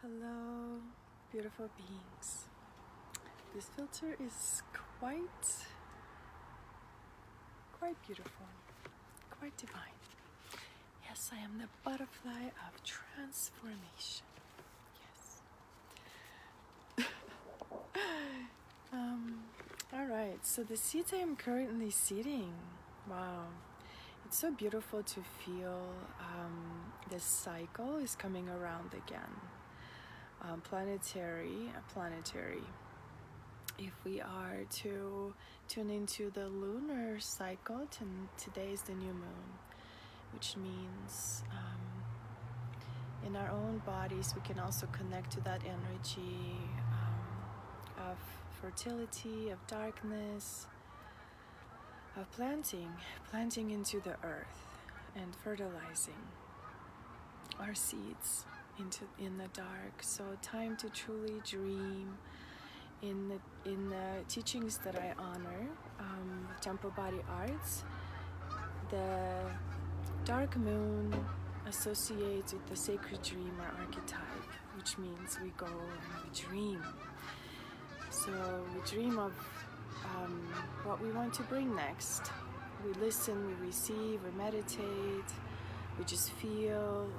Hello, beautiful beings. This filter is quite beautiful, quite divine. Yes, I am the butterfly of transformation. Yes. All right, so the seeds I am currently seeding, wow, it's so beautiful to feel this cycle is coming around again. Planetary. If we are to tune into the lunar cycle, today is the new moon, which means in our own bodies we can also connect to that energy of fertility, of darkness, of planting into the earth and fertilizing our seeds in the dark. So time to truly dream. In the teachings that I honor, Temple Body Arts, the dark moon associates with the sacred dreamer archetype, which means we go and we dream. So we dream of what we want to bring next. We listen, we receive, we meditate, we just feel,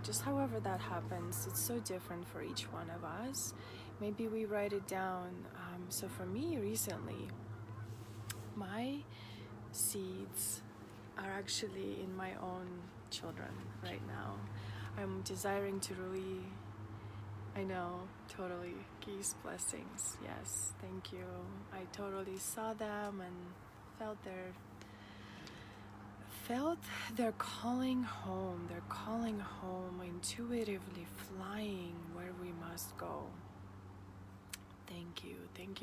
just however that happens. It's so different for each one of us. Maybe we write it down. So for me recently, my seeds are actually in my own children right now. I'm desiring to really, I know, totally, geese blessings. Yes, thank you. I totally saw them and felt their calling home. They're calling home, intuitively flying where we must go. Thank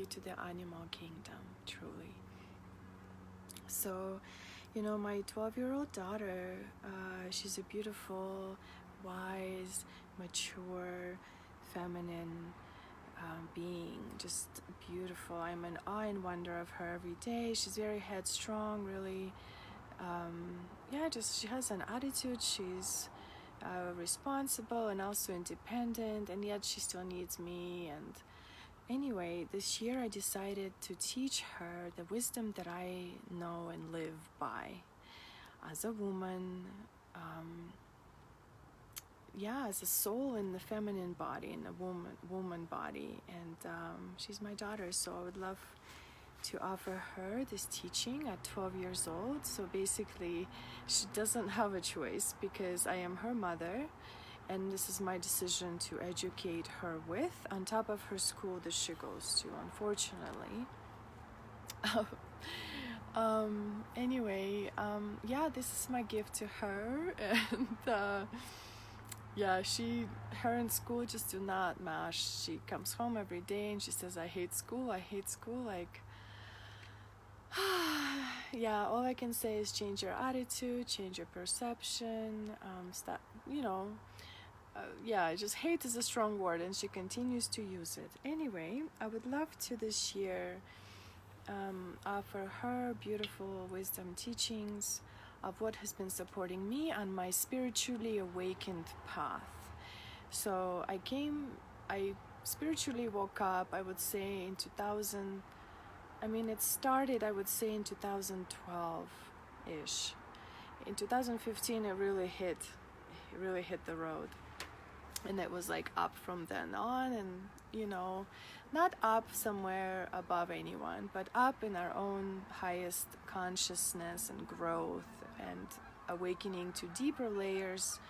you to the animal kingdom, truly. So, my 12-year-old daughter, she's a beautiful, wise, mature, feminine being, just beautiful. I'm in awe and wonder of her every day. She's very headstrong, really. She has an attitude. She's responsible and also independent, and yet she still needs me. And anyway, this year I decided to teach her the wisdom that I know and live by as a woman, as a soul in the feminine body, in a woman body. And she's my daughter, so I would love to offer her this teaching at 12 years old. So basically, she doesn't have a choice because I am her mother. And this is my decision to educate her with, on top of her school that she goes to, unfortunately. This is my gift to her. And her and school just do not mash. She comes home every day and she says, I hate school. Like, all I can say is change your attitude, change your perception, stop, just hate is a strong word, and she continues to use it. Anyway, I would love to this year offer her beautiful wisdom teachings of what has been supporting me on my spiritually awakened path. So I spiritually woke up, I would say, in 2000. It started, I would say, in 2012-ish. In 2015, it really hit the road. And it was like up from then on, and not up somewhere above anyone, but up in our own highest consciousness and growth and awakening to deeper layers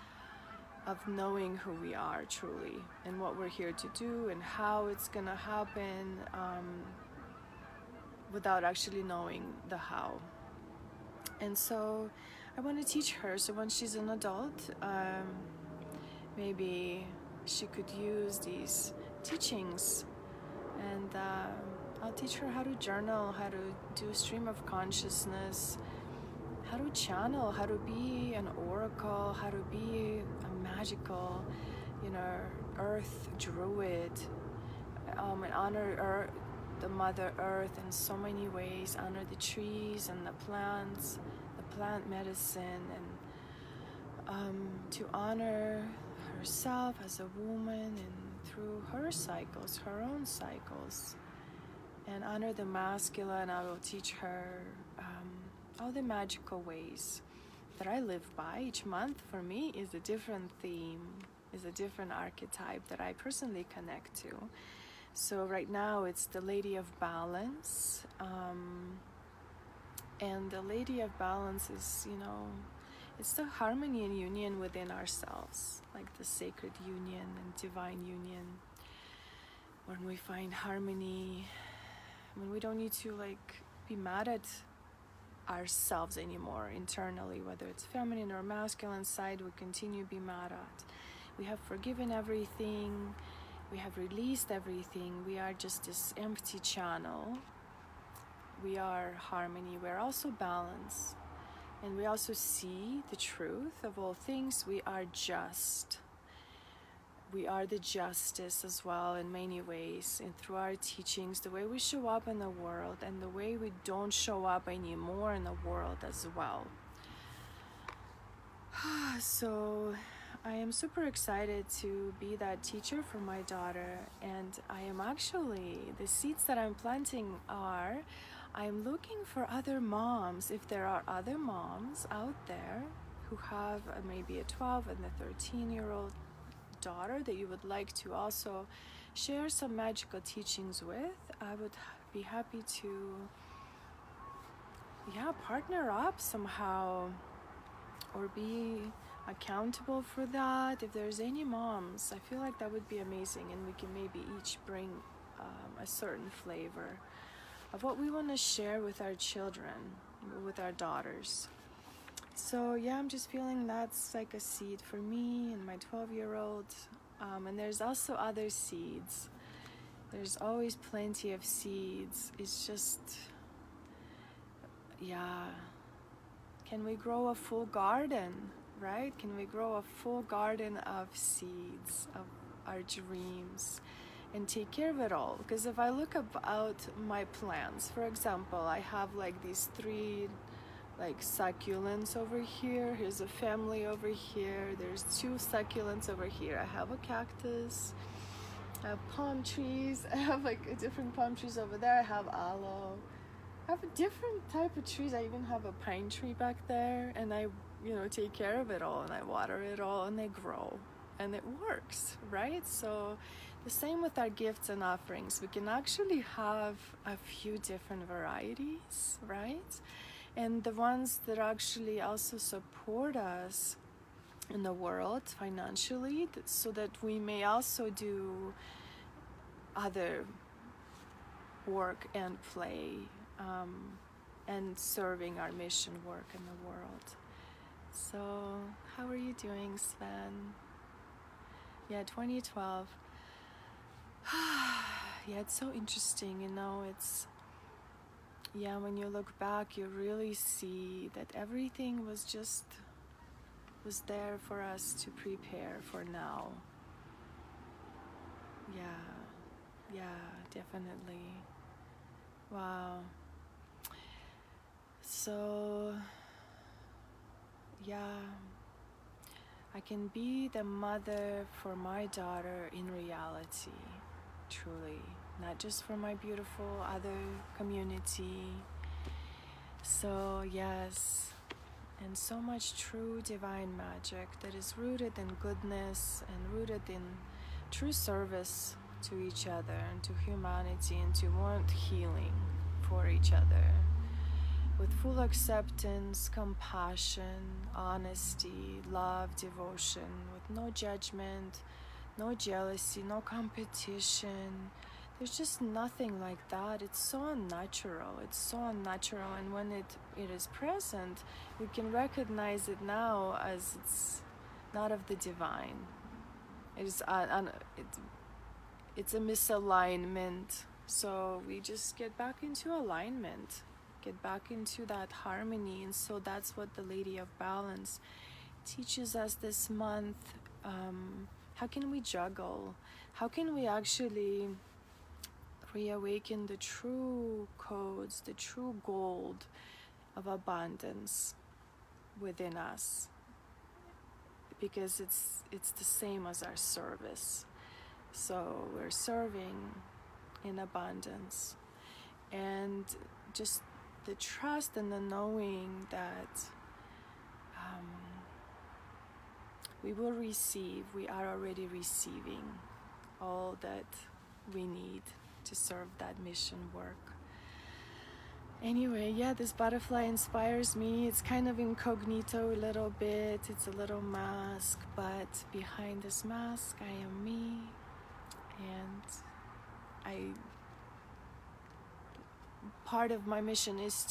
of knowing who we are truly and what we're here to do and how it's gonna happen, without actually knowing the how. And so I want to teach her, so when she's an adult, maybe she could use these teachings, and I'll teach her how to journal, how to do stream of consciousness, how to channel, how to be an oracle, how to be a magical, earth druid, and honor the Mother Earth in so many ways, honor the trees and the plants, the plant medicine, and to honor herself as a woman and through her cycles, her own cycles. And under the masculine, I will teach her all the magical ways that I live by. Each month for me is a different theme, is a different archetype that I personally connect to. So right now it's the Lady of Balance. And the Lady of Balance is, it's the harmony and union within ourselves, like the sacred union and divine union. When we find harmony, when we don't need to be mad at ourselves anymore internally, whether it's feminine or masculine side, we continue to be mad at. We have forgiven everything, we have released everything, we are just this empty channel. We are harmony, we're also balance, and we also see the truth of all things. We are just. We are the justice as well in many ways, and through our teachings, the way we show up in the world and the way we don't show up anymore in the world as well. So I am super excited to be that teacher for my daughter, and I am actually, the seeds that I'm planting are, I'm looking for other moms. If there are other moms out there who have maybe a 12 and a 13-year-old daughter that you would like to also share some magical teachings with, I would be happy to partner up somehow or be accountable for that. If there's any moms, I feel like that would be amazing, and we can maybe each bring a certain flavor of what we want to share with our children, with our daughters. So I'm just feeling that's like a seed for me and my 12-year-old. And there's also other seeds. There's always plenty of seeds. It's just, can we grow a full garden, right? Can we grow a full garden of seeds, of our dreams, and take care of it all? Because if I look about my plants, for example, I have these 3 succulents over here. Here's a family over here. There's 2 succulents over here. I have a cactus. I have palm trees. I have different palm trees over there. I have aloe. I have a different type of trees. I even have a pine tree back there, and I take care of it all, and I water it all, and they grow, and it works, right? So the same with our gifts and offerings. We can actually have a few different varieties, right? And the ones that actually also support us in the world financially, so that we may also do other work and play, and serving our mission work in the world. So how are you doing, Sven? 2012. It's so interesting, it's when you look back, you really see that everything was there for us to prepare for now. Definitely. Wow. So I can be the mother for my daughter in reality, truly, not just for my beautiful other community. So yes, and so much true divine magic that is rooted in goodness and rooted in true service to each other and to humanity, and to want healing for each other with full acceptance, compassion, honesty, love, devotion, with no judgment, no jealousy, no competition. There's just nothing like that. It's so unnatural. And when it is present, we can recognize it now as it's not of the divine. It's a misalignment. So we just get back into alignment, get back into that harmony. And so that's what the Lady of Balance teaches us this month. How can we juggle? How can we actually reawaken the true codes, the true gold of abundance within us? Because it's the same as our service. So we're serving in abundance. And just the trust and the knowing that um, we will receive, we are already receiving all that we need to serve that mission work. Anyway, yeah, this butterfly inspires me. It's kind of incognito a little bit. It's a little mask, but behind this mask, I am me. And part of my mission is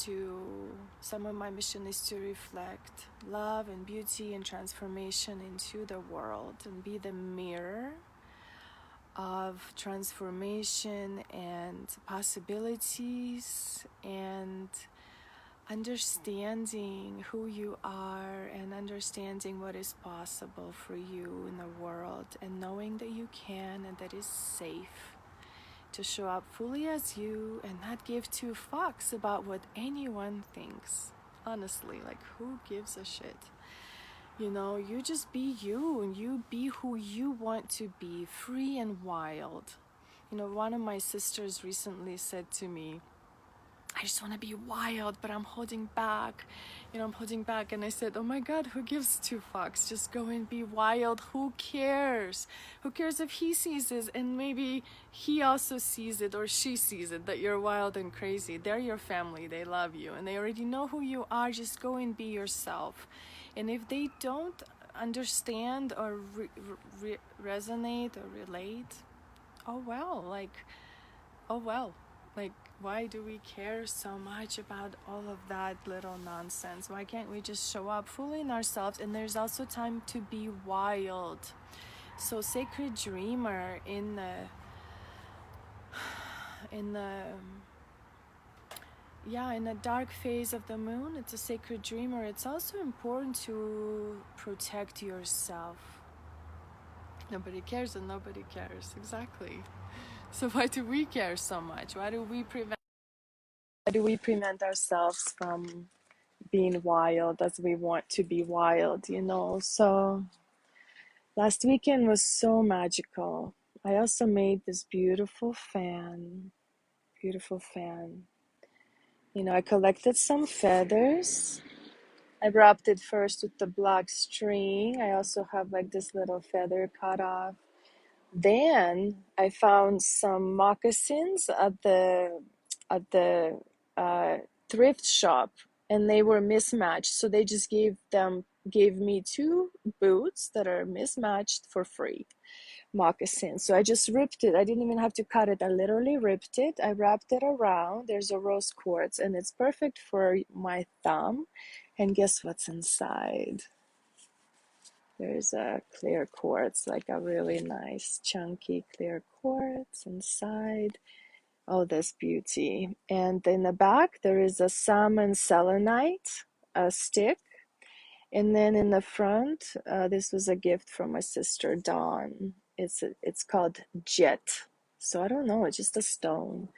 some of my mission is to reflect love and beauty and transformation into the world and be the mirror of transformation and possibilities and understanding who you are and understanding what is possible for you in the world and knowing that you can and that is safe to show up fully as you and not give two fucks about what anyone thinks. Honestly, like, who gives a shit? You know, you just be you and you be who you want to be, free and wild. You know, one of my sisters recently said to me, I just want to be wild, but I'm holding back. I'm holding back. And I said, oh my God, who gives two fucks? Just go and be wild. Who cares? Who cares if he sees it and maybe he also sees it or she sees it, that you're wild and crazy. They're your family. They love you and they already know who you are. Just go and be yourself. And if they don't understand or resonate or relate, oh well, like, why do we care so much about all of that little nonsense? Why can't we just show up fully in ourselves? And there's also time to be wild. So Sacred Dreamer in the dark phase of the moon, it's a sacred dreamer. It's also important to protect yourself. Nobody cares and nobody cares. Exactly. So why do we care so much? Why do we prevent ourselves from being wild as we want to be wild, So last weekend was so magical. I also made this beautiful fan. I collected some feathers. I wrapped it first with the black string. I also have like this little feather cut off. Then I found some moccasins at the thrift shop, and they were mismatched. So they just gave me two boots that are mismatched for free, moccasins. So I just ripped it. I didn't even have to cut it. I literally ripped it. I wrapped it around. There's a rose quartz, and it's perfect for my thumb. And guess what's inside? There's a clear quartz, like a really nice chunky clear quartz inside. Oh, this beauty. And in the back, there is a salmon selenite, a stick. And then in the front, this was a gift from my sister Dawn. It's called Jet. So I don't know, it's just a stone.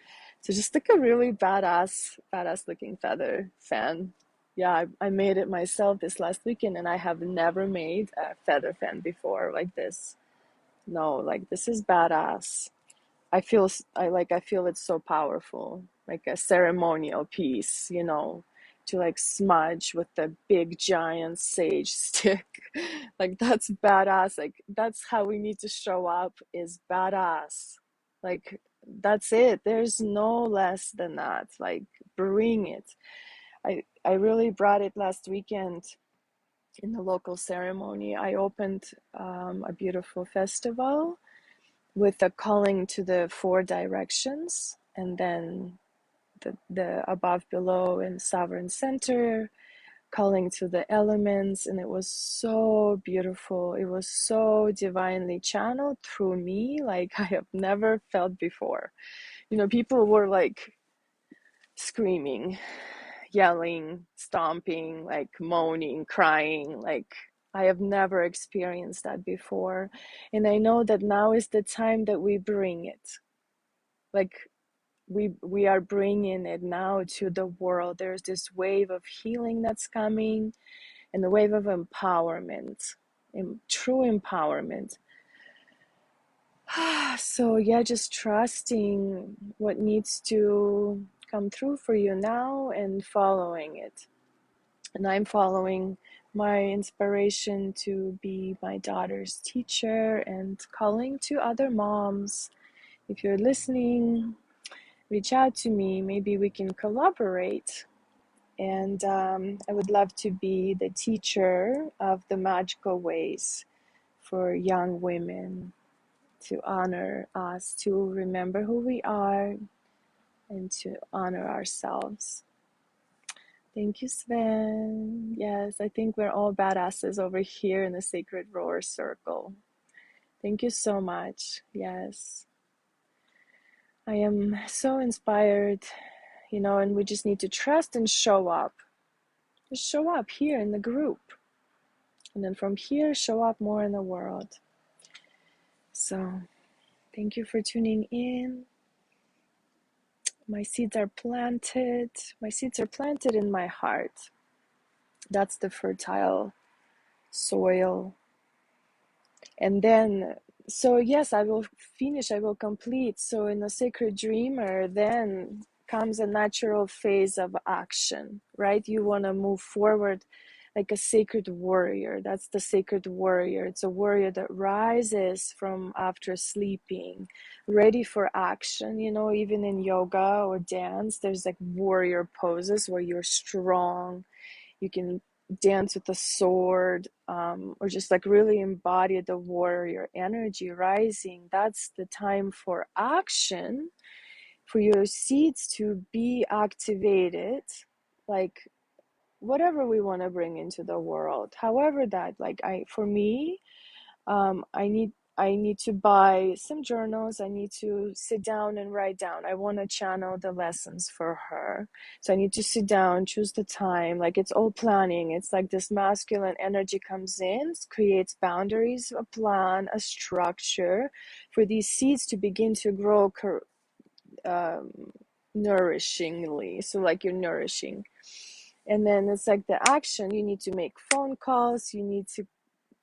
So just like a really badass looking feather fan. Yeah, I made it myself this last weekend, and I have never made a feather fan before like this. No, like this is badass. I feel it's so powerful, like a ceremonial piece, to like smudge with the big giant sage stick. Like that's badass. Like that's how we need to show up, is badass. Like that's it. There's no less than that. Like bring it. I really brought it last weekend in the local ceremony. I opened a beautiful festival with a calling to the four directions, and then the above, below, and sovereign center, calling to the elements. And it was so beautiful. It was so divinely channeled through me, like I have never felt before. People were like screaming, yelling, stomping, like moaning, crying. Like I have never experienced that before. And I know that now is the time that we bring it. Like we are bringing it now to the world. There's this wave of healing that's coming, and the wave of empowerment, true empowerment. So yeah, just trusting what needs to come through for you now and following it. And I'm following my inspiration to be my daughter's teacher and calling to other moms. If you're listening, reach out to me. Maybe we can collaborate. And I would love to be the teacher of the magical ways for young women to honor us, to remember who we are, and to honor ourselves. Thank you, Sven. Yes, I think we're all badasses over here in the Sacred Roar Circle. Thank you so much. Yes. I am so inspired, and we just need to trust and show up. Just show up here in the group. And then from here, show up more in the world. So, thank you for tuning in. My seeds are planted. My seeds are planted in my heart. That's the fertile soil. And then, so yes, I will finish, I will complete. So in the sacred dreamer, then comes a natural phase of action, right? You want to move forward like a sacred warrior. That's the sacred warrior. It's a warrior that rises from after sleeping, ready for action. Even in yoga or dance, there's like warrior poses where you're strong. You can dance with the sword, or just like really embody the warrior energy rising. That's the time for action, for your seeds to be activated, like whatever we want to bring into the world, however that, like, for me, I need to buy some journals. I need to sit down and write down. I want to channel the lessons for her. So I need to sit down, choose the time. Like, it's all planning. It's like this masculine energy comes in, creates boundaries, a plan, a structure for these seeds to begin to grow um, nourishingly. So like you're nourishing. And then it's like the action. You need to make phone calls. You need to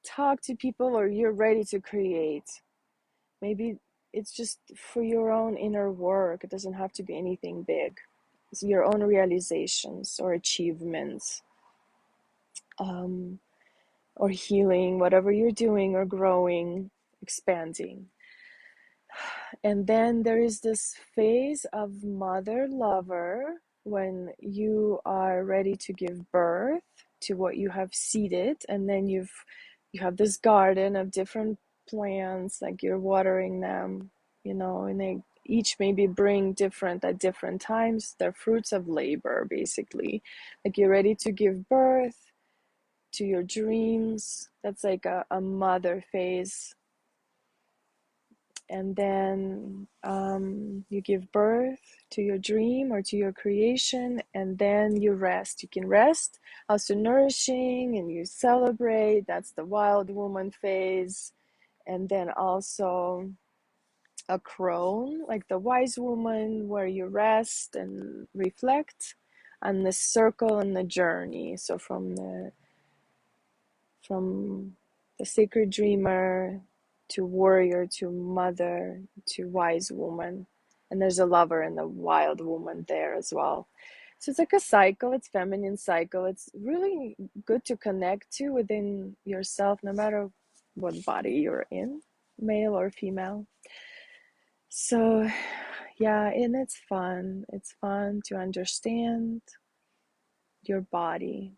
talk to people, or you're ready to create. Maybe it's just for your own inner work. It doesn't have to be anything big. It's your own realizations or achievements, or healing, whatever you're doing, or growing, expanding. And then there is this phase of mother lover, when you are ready to give birth to what you have seeded, and then you have this garden of different plants, like you're watering them, and they each maybe bring different at different times. They're fruits of labor, basically. Like, you're ready to give birth to your dreams. That's like a mother phase. And then you give birth to your dream or to your creation, and then you rest. You can rest, also nourishing, and you celebrate. That's the wild woman phase. And then also a crone, like the wise woman, where you rest and reflect on the circle and the journey. So from the sacred dreamer to warrior to mother to wise woman. And there's a lover and the wild woman there as well. So it's like a cycle, it's feminine cycle. It's really good to connect to within yourself, no matter what body you're in, male or female. So yeah, and it's fun. It's fun to understand your body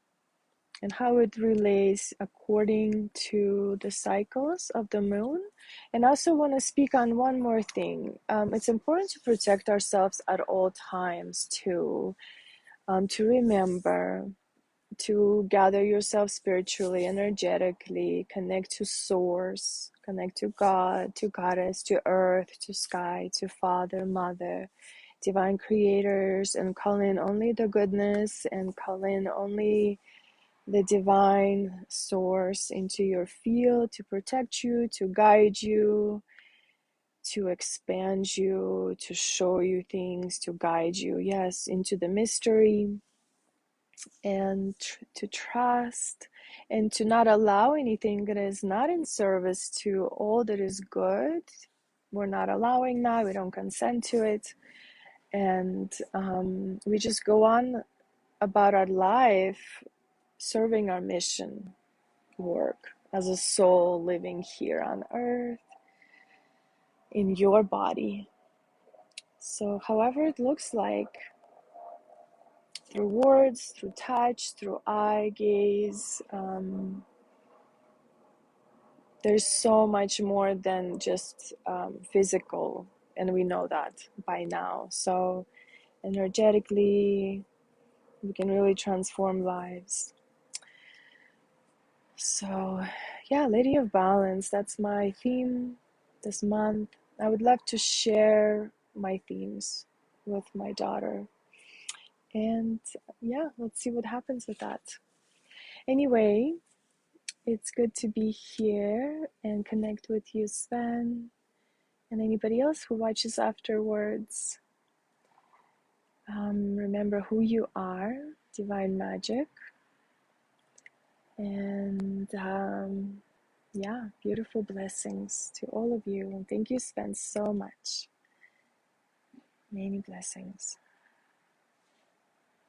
and how it relates according to the cycles of the moon. And I also want to speak on one more thing. It's important to protect ourselves at all times too, to remember to gather yourself spiritually, energetically, connect to source, connect to God, to goddess, to earth, to sky, to father, mother, divine creators, and call in only the goodness, and call in only the divine source into your field to protect you, to guide you, to expand you, to show you things, to guide you, yes, into the mystery, and to trust, and to not allow anything that is not in service to all that is good we're not allowing that, we don't consent to it, and we just go on about our life serving our mission work as a soul living here on earth in your body. So however it looks like, through words, through touch, through eye gaze, there's so much more than just physical, and we know that by now. So energetically, we can really transform lives. So yeah, Lady of Balance, that's my theme this month. I would love to share my themes with my daughter, and yeah, let's see what happens with that. Anyway, it's good to be here and connect with you, Sven, and anybody else who watches afterwards. Remember who you are, divine magic, and yeah, beautiful blessings to all of you. And thank you, Sven, so much. Many blessings.